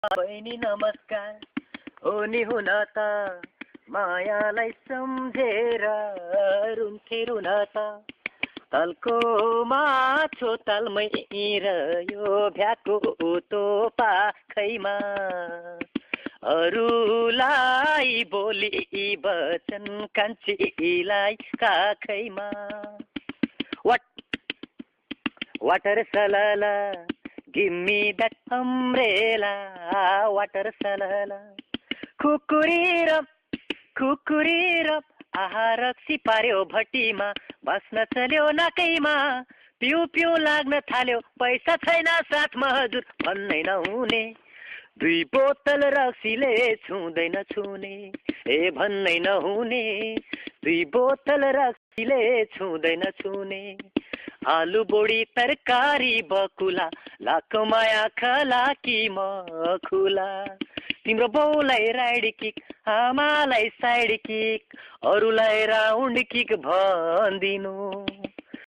बहिनी नमस्कार हो नि हुन त मायालाई सम्झेर रुन्थे रुन त तलको माछो तालमै रह्यो भ्याको उतो पाखैमा अरूलाई बोली बचन कान्छीलाई काखैमा वाटर सलला give me that umbrella water salala खुकुरीरप आहा रक्सी पार्यो भट्टीमा बस्न चल्यो नाकैमा पिउ पिउ लाग्न थाल्यो पैसा छैन साथमा हजुर भन्नै नहुने दुई बोतल रक्सीले छुँदैन छुने ए भन्नै नहुने दुई बोतल रक्सीले छुँदैन छुने आलु बोडी तरकारी बकुला लाखौँ माया खला कि मखुला तिम्रो बाउलाई राइड किक आमालाई साइड किक अरूलाई राउन्ड किक भनिदिनु